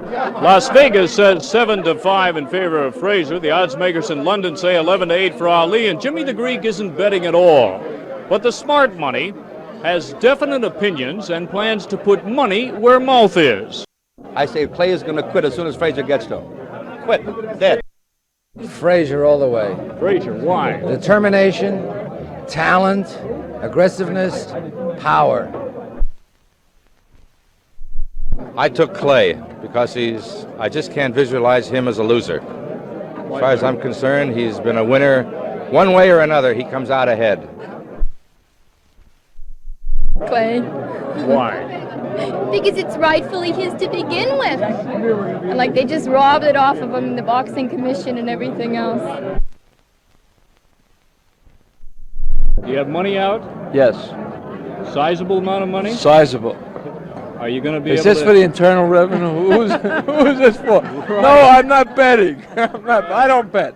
Las Vegas says 7-5 in favor of Frazier. The odds makers in London say 11-8 for Ali, and Jimmy the Greek isn't betting at all. But the smart money has definite opinions and plans to put money where mouth is. I say Clay is going to quit as soon as Frazier gets to him. Quit. Dead. Frazier all the way. Frazier, why? Determination, talent, aggressiveness, power. I took Clay because I just can't visualize him as a loser. As far as I'm concerned, he's been a winner. One way or another, he comes out ahead. Clay. Why? Because it's rightfully his to begin with. And like they just robbed it off of him, the boxing commission and everything else. Do you have money out? Yes. Sizable amount of money? Sizable. Are you going to be Is able this to... for the Internal Revenue? Who's this for? No, I'm not betting. I don't bet.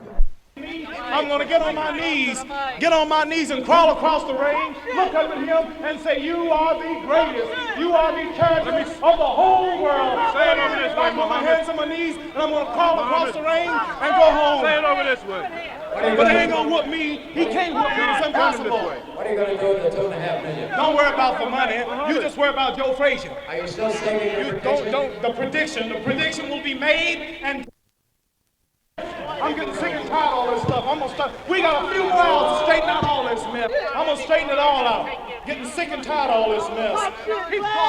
I'm going to get on my knees and crawl across the ring, look up at him and say, you are the greatest. You are the champion of the whole world. Say it over this way, I'm going to put my hands on my knees and I'm going to crawl across the ring and go home. Say it over this way. But he ain't going to whoop me. He can't whoop me. It's impossible. What are you going to do with the $2.5 million? Don't worry about the money. You just worry about Joe Frazier. Are you still saving your prediction? The prediction will be made, and I'm getting sick and tired of all this stuff. I'm gonna start. We got a few more hours to straighten out all this mess. I'm gonna straighten it all out. Getting sick and tired of all this mess.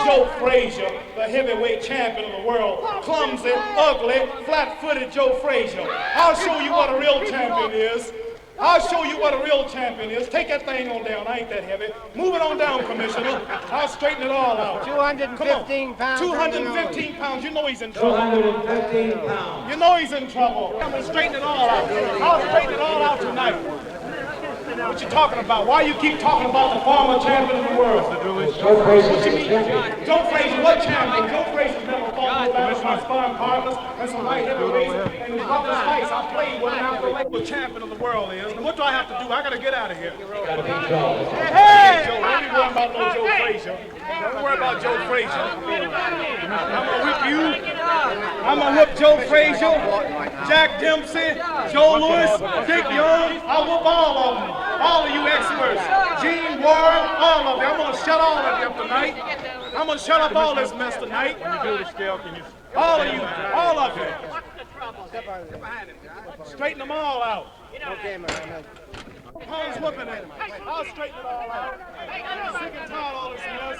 Joe Frazier, the heavyweight champion of the world. Clumsy, ugly, flat-footed Joe Frazier. I'll show you what a real champion is. I'll show you what a real champion is. Take that thing on down. I ain't that heavy. Move it on down, Commissioner. I'll straighten it all out. 215 pounds. 215 pounds. You know he's in trouble. 215 pounds. You know he's in trouble. I'm gonna straighten it all out. I'll straighten it all out tonight. What you talking about? Why you keep talking about the former champion of the world? What you mean? Joe Frazier, what champion? Joe Frazier's never fought nobody with my sparring partners and some light heavyweights. And in toughest fights I played with him after the champion of the world is. And what do I have to do? I gotta get out of here. Hey, Joe, don't be worrying about no Joe Frazier. Don't worry about Joe Frazier. I'm gonna whip you. I'm gonna whip Joe Frazier, Jack Dempsey, Joe Louis, Dick Young. I'll whip all of them. All of you experts. Gene Warren, all of you. I'm gonna shut all of them tonight. I'm gonna shut up all this mess tonight. All of you, all of you. Straighten them all out. Okay, man. Paul's whipping it. I'll straighten it all out. I'm sick and tired of all this mess.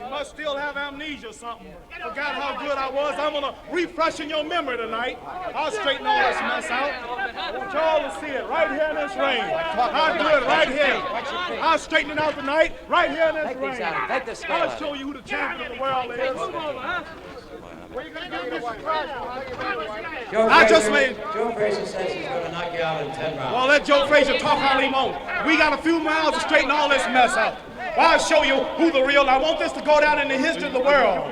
You must still have amnesia or something. Forgot how good I was. I'm gonna refreshen your memory tonight. I'll straighten all this mess out. I want y'all to see it right here in this ring. I'll do it right here. I'll straighten it out tonight, right here in this ring. I'll show you who the champion of the world is. Where you gonna get this surprise? I just made. Joe Frazier says he's going to knock you out in 10 rounds. Well, let Joe Frazier talk all he wants. We got a few miles to straighten all this mess out. I'll show you who the real. I want this to go down in the history of the world.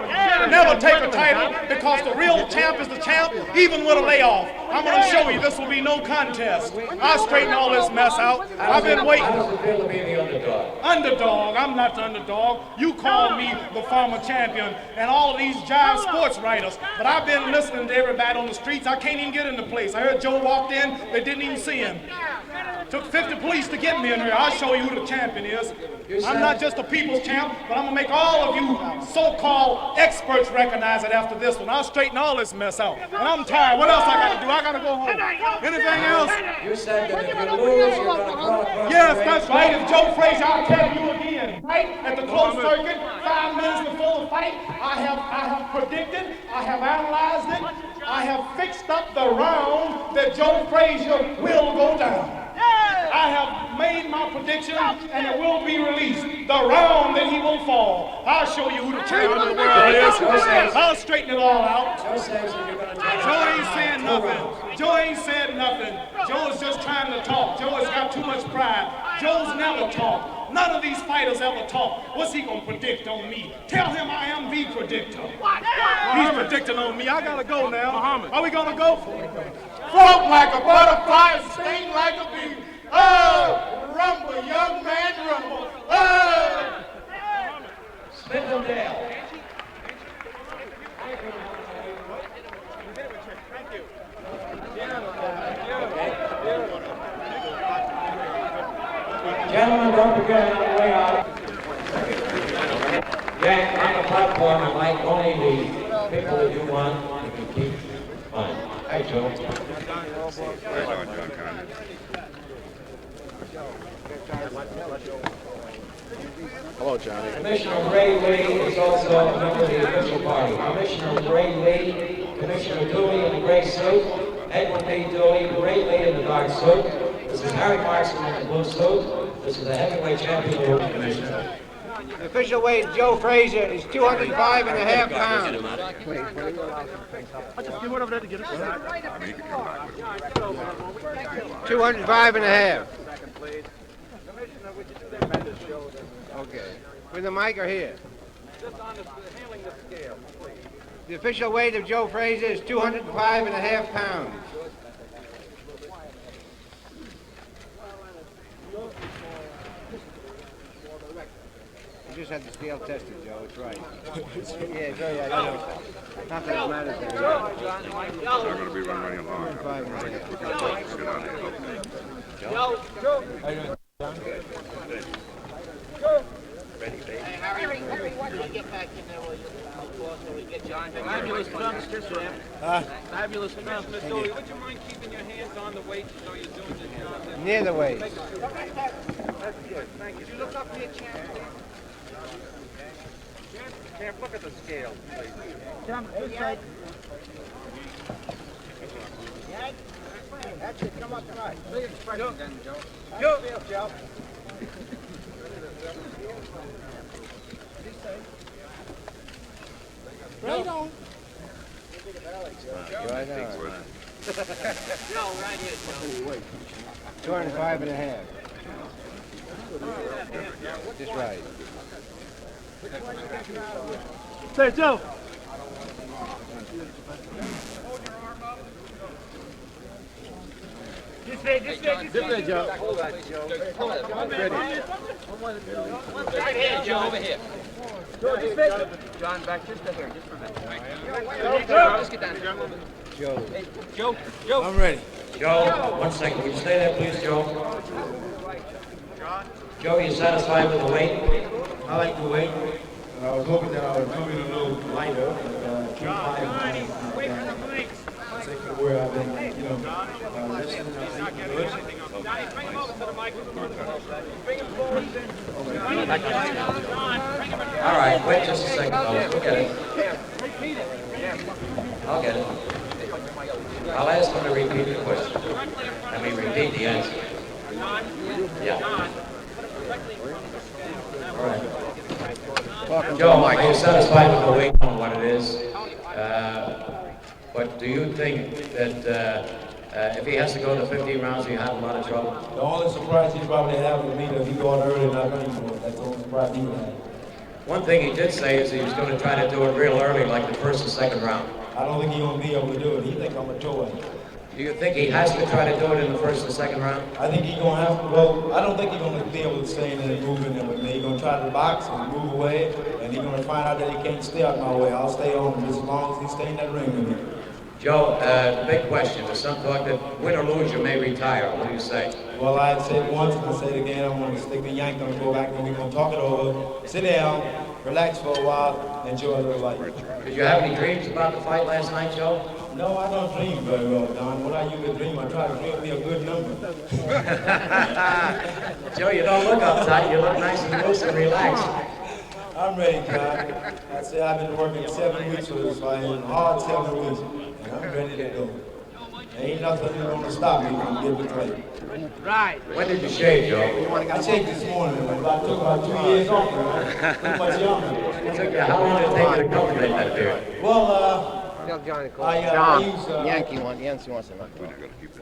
Never take a title because the real champ is the champ, even with a layoff. I'm going to show you this will be no contest. I'll straighten all this mess out. I've been waiting. How does it feel to be the underdog? Underdog? I'm not the underdog. You call me the former champion and all of these jive sports writers. But I've been listening to everybody on the streets. I can't even get in the place. I heard Joe walked in. They didn't even see him. Took 50 police to get me in here. I'll show you who the champion is. I'm not just a people's champ, but I'm going to make all of you so-called experts recognize it after this one. I'll straighten all this mess out. And I'm tired. What else I got to do? I got to go home. Anything else? You said that if you lose, you're going to crawl across. Yes, that's right. If Joe Frazier, I'll tell you again. Right at the close circuit, 5 minutes before the fight, I have predicted, I have analyzed it, I have fixed up the round that Joe Frazier will go down. I have made my prediction, and it will be released. The round that he will fall. I'll show you who the champion of the world is. I'll straighten it all out. Joe says that you're going to Joe ain't saying nothing. Joe ain't said nothing. Joe is just trying to talk. Joe has got too much pride. Joe's never talked. None of these fighters ever talk. What's he gonna predict on me? Tell him I am the predictor. He's predicting on me. I gotta go now. Are we gonna go? Float like a butterfly and sting like a bee. Oh, rumble, young man, rumble. Oh! Spindledale. Gentlemen, don't forget on the way out. Jack, on the platform, and like only the people that you want, you can keep fine. Hi, Joe. Hello, Johnny. Commissioner Ray Lee is also a member of the official party. Commissioner Ray Lee, Commissioner Dooley in the gray suit, Edwin B. Dooley, Ray Lee in the dark suit. This is Harry Markson in the blue suit. This is the heavyweight champion of the commissioner. The official weight of Joe Frazier is 205 and a half pounds. 205 and a half. Okay. With the mic or here? The official weight of Joe Frazier is 205 and a half pounds. You just had the scale tested, Joe. It's right. Yeah, Joe, yeah, I know. Not that it matters. It's not going to be running along. Harry, why don't you get back in there while we get John? Fabulous films, fabulous films. Miss Dooley, would you mind keeping your hands on the weight so you're doing the job? Near the weight. That's good. Thank you. Did you look up here, Champ? Champ, look at the scale, please. Champ, this side. That's it. Come up tonight. Big expression then, Joe. Joe. Right on. Right on. No, right here, Joe. 205 and a half. Just right. Say, Joe. This way, Joe. Hold that, Joe. Right here, Joe. Over here. John, back just here, just for a minute. Just get down here. Joe. Hey, Joe. I'm ready. Joe, 1 second. Will you stay there, please, Joe? Joe, you satisfied with the weight? I like the weight. I was hoping that I would come in a little lighter. Wait for the blinks. Where I've been, listening to good. Bring him over to the microphone. Bring him forward. All right, wait just a second, fellas. We'll get it. I'll get it. I'll ask him to repeat the question. I mean, repeat the answer. Yeah. All right. Joe, are you satisfied with the weight on what it is? But do you think that if he has to go to 15 rounds, he have a lot of trouble? The only surprise he probably have with me is if he going early and not running for it. That's the only surprise he would have. One thing he did say is he was going to try to do it real early, like the first and second round. I don't think he's going to be able to do it. He think I'm a toy. Do you think he has to try to do it in the first and second round? I think he's going to have to, well, I don't think he's going to be able to stay in there and move in there with me. He's going to try to box and move away, and he's going to find out that he can't stay out my way. I'll stay on him as long as he stays in that ring with me. Joe, the big question. There's some talk that win or lose, you may retire. What do you say? Well, I said once and I said it again. I'm going to stick the yank on and go back and we're going to talk it over. Sit down, relax for a while, enjoy a little life. Did you have any dreams about the fight last night, Joe? No, I don't dream very well, Don. When I usually dream, I try to dream me a good number. Joe, you don't look uptight. You look nice and loose and relaxed. I'm ready, John. I say I've been working 7 weeks for this fight, hard 7 weeks, and I'm ready to go. Ain't nothing going to stop me from getting the fight. Right. When did you shave, Joe? I shaved this morning. I took about 2 years off. Too much younger. How long did it take you to cultivate that beard? Well, Tell Johnny I use Yankee wants him. Why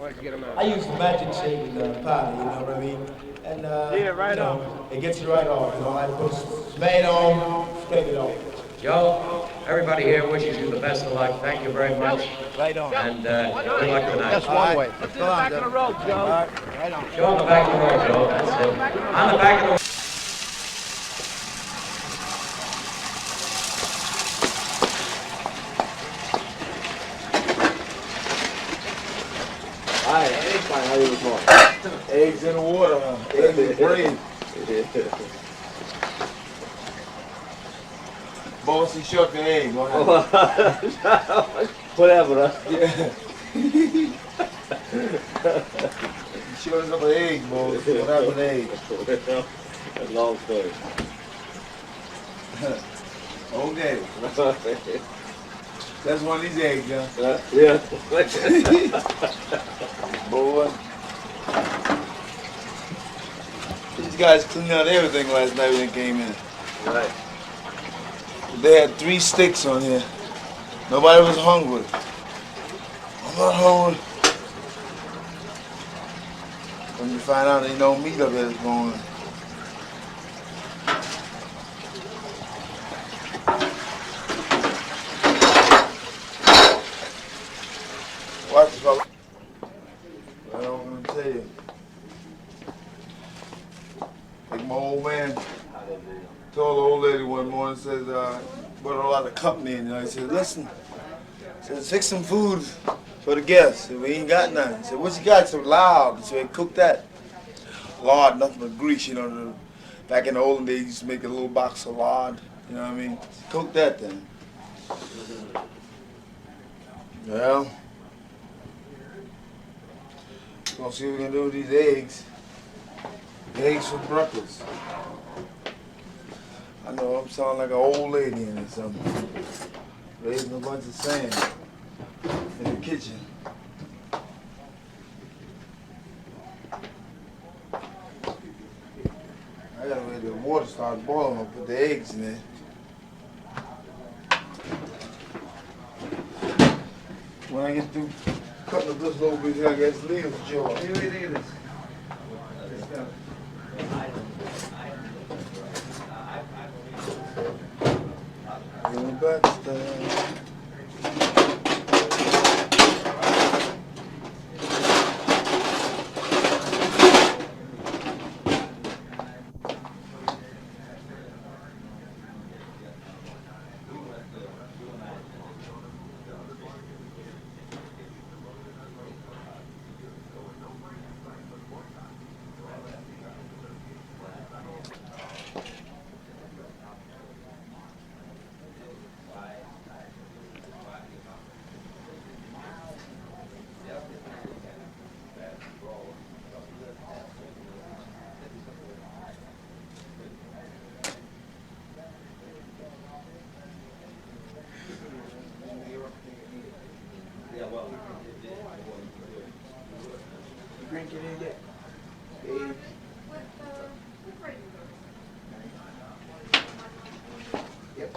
don't you get him out? I use the magic shaving powder, you know what I mean? And yeah, right on. It gets you right off. You know, I put spade on, scrape it off. Joe, everybody here wishes you the best of luck. Thank you very much. Right on. And good luck tonight. Just one way. Let's do the back of the road, Joe. Right on. Show on the back of the road, Joe. That's it. On the back of the road. Fine, how you this morning? Eggs in the water, huh? Eggs and bread. Boss, he shot the egg. Whatever, huh? Yeah. He showed us up an egg, boss. What happened to egg? That's a long story. Okay. That's one of these eggs, huh? Yeah. Boy. These guys cleaned out everything last night when they came in. Right. They had 3 sticks on here. Nobody was hungry. I'm not hungry. When you find out ain't no meat up there this morning. Watch this, fella. Well, I'm gonna tell you. Like my old man told the old lady one morning, says, brought a lot of company in, he said, listen, says, fix some food for the guests. Said, we ain't got none. He said, what you got? So loud. He said, cook that. Lard, nothing but grease, you know. Back in the olden days, used to make a little box of lard, you know what I mean? Cook that then. Well, we're gonna see what we're gonna do with these eggs. Eggs for breakfast. I know I'm sounding like an old lady in it something. Raising a bunch of sand in the kitchen. I gotta wait till the water starts boiling. I'll put the eggs in there. When I get through cutting up this little bit here, I guess leave it for Joe. Here, look at this. Drink it in yet? Eggs. Yep.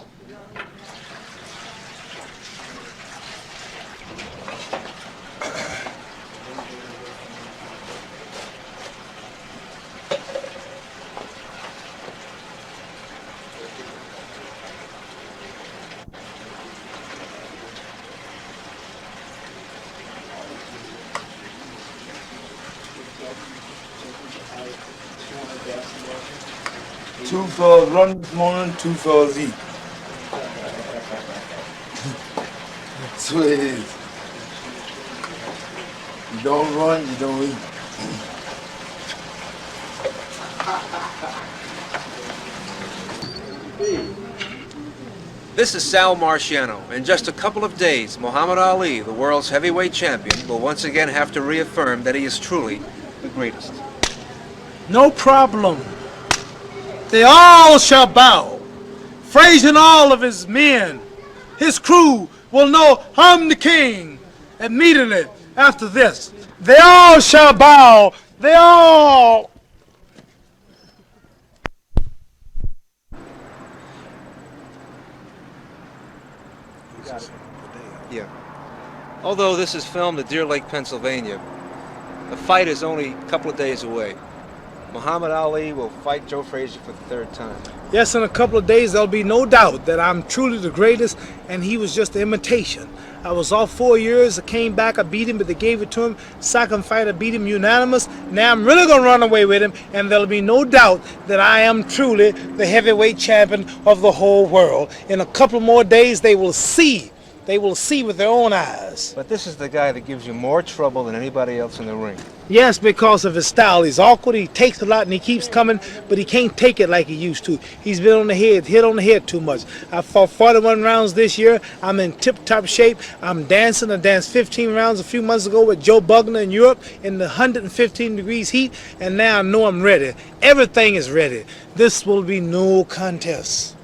Two fellas run this morning, 2 fellas eat. That's what it is. You don't run, you don't eat. This is Sal Marciano. In just a couple of days, Muhammad Ali, the world's heavyweight champion, will once again have to reaffirm that he is truly the greatest. No problem. They all shall bow. Frazier and all of his men, his crew, will know I'm the king immediately after this. They all shall bow. They all. Yeah. Although this is filmed at Deer Lake, Pennsylvania, the fight is only a couple of days away. Muhammad Ali will fight Joe Frazier for the 3rd time. Yes, in a couple of days, there'll be no doubt that I'm truly the greatest, and he was just an imitation. I was off 4 years, I came back, I beat him, but they gave it to him. Second fight, I beat him unanimous. Now I'm really going to run away with him, and there'll be no doubt that I am truly the heavyweight champion of the whole world. In a couple more days, they will see they will see with their own eyes. But this is the guy that gives you more trouble than anybody else in the ring. Yes, because of his style. He's awkward, he takes a lot, and he keeps coming, but he can't take it like he used to. He's been on the head, hit on the head too much. I fought 41 rounds this year. I'm in tip-top shape. I'm dancing. I danced 15 rounds a few months ago with Joe Bugner in Europe in the 115 degrees heat, and now I know I'm ready. Everything is ready. This will be no contest.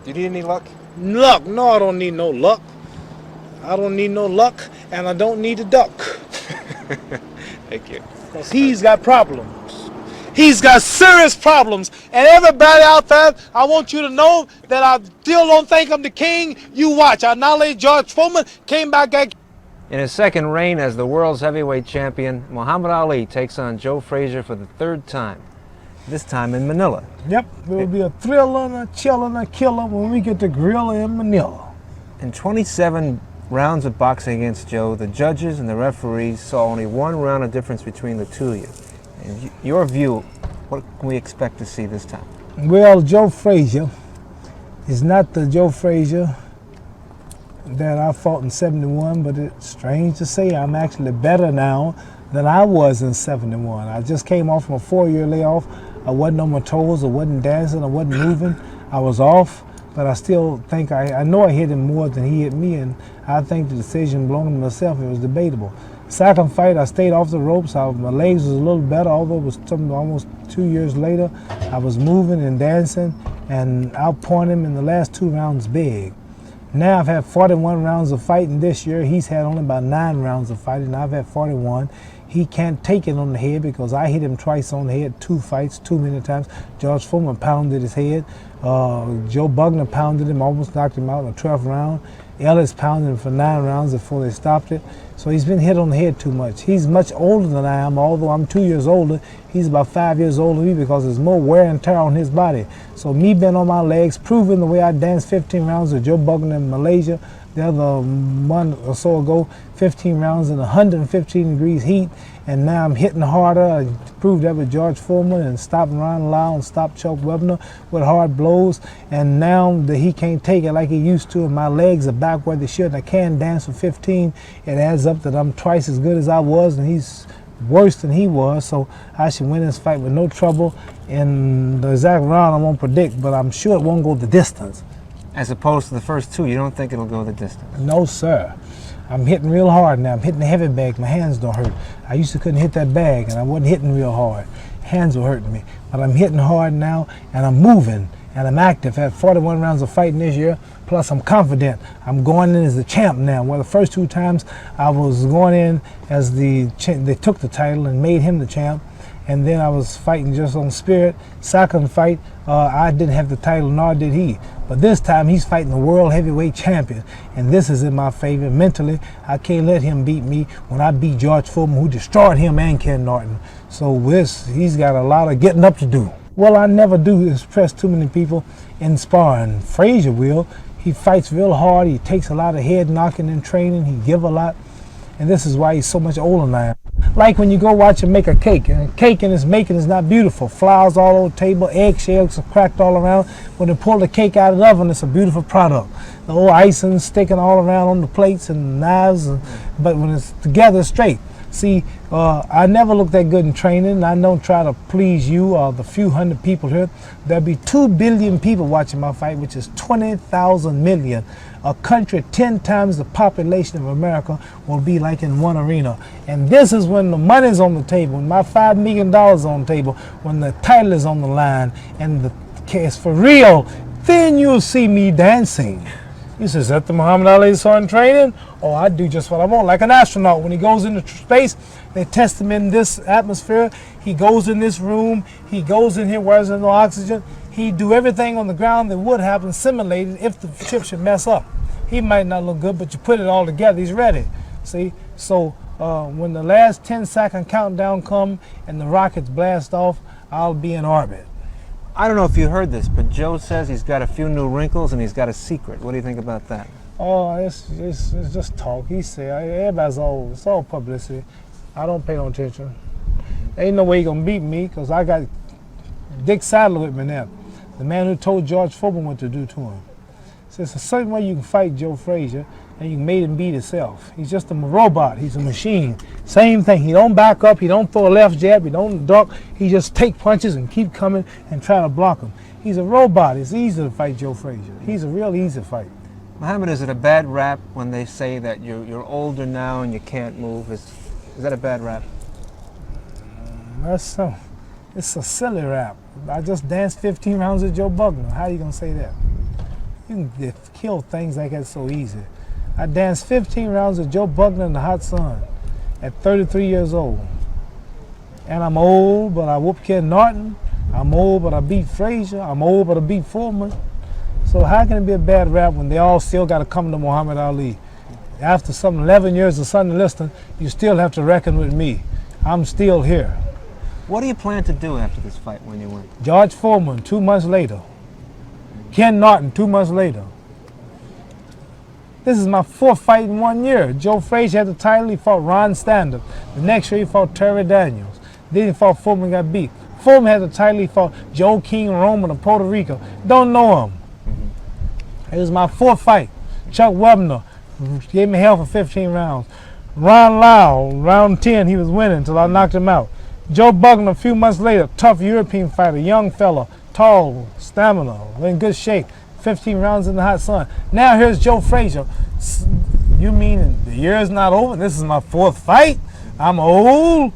Do you need any luck? Luck? No, I don't need no luck. I don't need no luck, and I don't need a duck. Thank you. Because he's got problems. He's got serious problems. And everybody out there, I want you to know that I still don't think I'm the king. You watch. I nominated George Foreman, came back. In his second reign as the world's heavyweight champion, Muhammad Ali takes on Joe Frazier for the third time, this time in Manila. Yep, it will be a thriller and a chill and a killer when we get to grill in Manila. In 27 rounds of boxing against Joe, the judges and the referees saw only one round of difference between the two of you. In your view, what can we expect to see this time? Well, Joe Frazier is not the Joe Frazier that I fought in 71, but it's strange to say I'm actually better now than I was in 71. I just came off from a 4-year layoff. I wasn't on my toes, I wasn't dancing, I wasn't moving. I was off, but I still think I know I hit him more than he hit me, and I think the decision belonged to myself. It was debatable. Second fight, I stayed off the ropes. My legs was a little better, although it was almost 2 years later. I was moving and dancing and outpointed him in the last 2 rounds big. Now I've had 41 rounds of fighting this year. He's had only about 9 rounds of fighting. I've had 41. He can't take it on the head because I hit him twice on the head, 2 fights, too many times. George Foreman pounded his head. Joe Bugner pounded him, almost knocked him out in the 12th round. Ellis pounded him for 9 rounds before they stopped it. So he's been hit on the head too much. He's much older than I am, although I'm 2 years older. He's about 5 years older than me because there's more wear and tear on his body. So me being on my legs, proving the way I danced 15 rounds with Joe Bugner in Malaysia the other month or so ago, 15 rounds in 115 degrees heat, and now I'm hitting harder. I proved that with George Foreman and stopping Ron Lau and stopped Chuck Webner with hard blows, and now that he can't take it like he used to and my legs are back where they should and I can dance for 15, it adds up that I'm twice as good as I was and he's worse than he was, so I should win this fight with no trouble. In the exact round I won't predict, but I'm sure it won't go the distance. As opposed to the first two, you don't think it'll go the distance? No, sir. I'm hitting real hard now. I'm hitting the heavy bag. My hands don't hurt. I used to couldn't hit that bag, and I wasn't hitting real hard. Hands were hurting me. But I'm hitting hard now, and I'm moving, and I'm active. I had 41 rounds of fighting this year, plus I'm confident. I'm going in as the champ now. Well, the first 2 times I was going in as they took the title and made him the champ. And then I was fighting just on spirit. Second fight, I didn't have the title, nor did he. But this time, he's fighting the world heavyweight champion. And this is in my favor. Mentally, I can't let him beat me when I beat George Foreman, who destroyed him and Ken Norton. So he's got a lot of getting up to do. Well, I never do impress too many people in sparring. Frazier will. He fights real hard. He takes a lot of head knocking in training. He give a lot. And this is why he's so much older than I am. Like when you go watch him make a cake, and a cake in its making is not beautiful. Flowers all over the table, eggshells are cracked all around. When they pull the cake out of the oven, it's a beautiful product. The old icing sticking all around on the plates and knives, but when it's together straight. See, I never look that good in training. I don't try to please you or the few hundred people here. There'll be 2 billion people watching my fight, which is 20,000 million. A country 10 times the population of America will be like in one arena. And this is when the money's on the table, when my $5 million is on the table, when the title is on the line, and the case for real, then you'll see me dancing. He says, is that the Muhammad Ali saw in training? Oh, I do just what I want. Like an astronaut, when he goes into space, they test him in this atmosphere. He goes in this room. He goes in here where there's no oxygen. He do everything on the ground that would happen simulated if the ship should mess up. He might not look good, but you put it all together, he's ready. See? So when the last 10-second countdown come and the rockets blast off, I'll be in orbit. I don't know if you heard this, but Joe says he's got a few new wrinkles and he's got a secret. What do you think about that? Oh, it's just talk. He said, it's all publicity. I don't pay no attention. Ain't no way he gonna beat me, because I got Dick Sadler with me now. The man who told George Foreman what to do to him. So it's a certain way you can fight Joe Frazier, and you can make him beat himself. He's just a robot. He's a machine. Same thing. He don't back up. He don't throw a left jab. He don't duck. He just take punches and keep coming and try to block him. He's a robot. It's easy to fight Joe Frazier. He's a real easy fight. Muhammad, is it a bad rap when they say that you're older now and you can't move? Is that a bad rap? That's so. It's a silly rap. I just danced 15 rounds with Joe Buckner. How you gonna say that? You can kill things like that so easy. I danced 15 rounds with Joe Buckner in the hot sun at 33 years old. And I'm old, but I whooped Ken Norton. I'm old, but I beat Frazier. I'm old, but I beat Foreman. So how can it be a bad rap when they all still got to come to Muhammad Ali? After some 11 years of Sunday listening, you still have to reckon with me. I'm still here. What do you plan to do after this fight when you win? George Foreman, 2 months later. Ken Norton, 2 months later. This is my 4th fight in 1 year. Joe Frazier had the title. He fought Ron Standard. The next year he fought Terry Daniels. Then he fought Foreman, got beat. Foreman had the title. He fought Joe King Roman of Puerto Rico. Don't know him. It was my 4th fight. Chuck Webner gave me hell for 15 rounds. Ron Lau, round 10, he was winning until I knocked him out. Joe Buckner, a few months later, tough European fighter, young fella, tall, stamina, in good shape, 15 rounds in the hot sun. Now here's Joe Frazier. You mean the year's not over? This is my 4th fight? I'm old?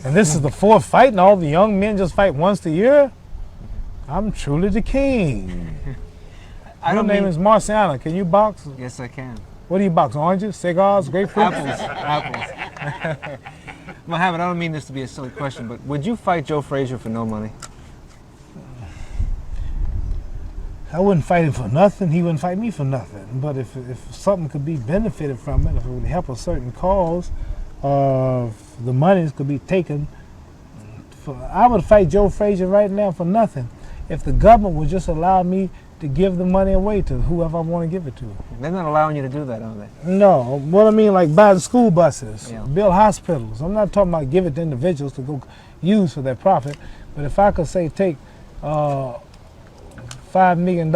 And this is the 4th fight and all the young men just fight once a year? I'm truly the king. Your name is Marciana. Can you box? Yes, I can. What do you box? Oranges, cigars, grapefruit? Apples. Muhammad, I don't mean this to be a silly question, but would you fight Joe Frazier for no money? I wouldn't fight him for nothing. He wouldn't fight me for nothing. But if something could be benefited from it, if it would help a certain cause, the monies could be taken. I would fight Joe Frazier right now for nothing if the government would just allow me to give the money away to whoever I want to give it to. They're not allowing you to do that, are they? No. What I mean, like buy the school buses, Yeah. build hospitals. I'm not talking about give it to individuals to go use for their profit. But if I could say take $5 million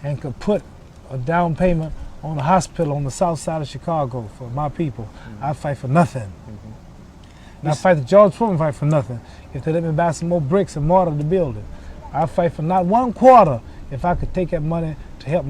and could put a down payment on a hospital on the south side of Chicago for my people, I'd fight for nothing. And I'd fight the George Foreman fight for nothing. If they let me buy some more bricks and mortar to build it, I'd fight for not 1/4 if I could take that money to help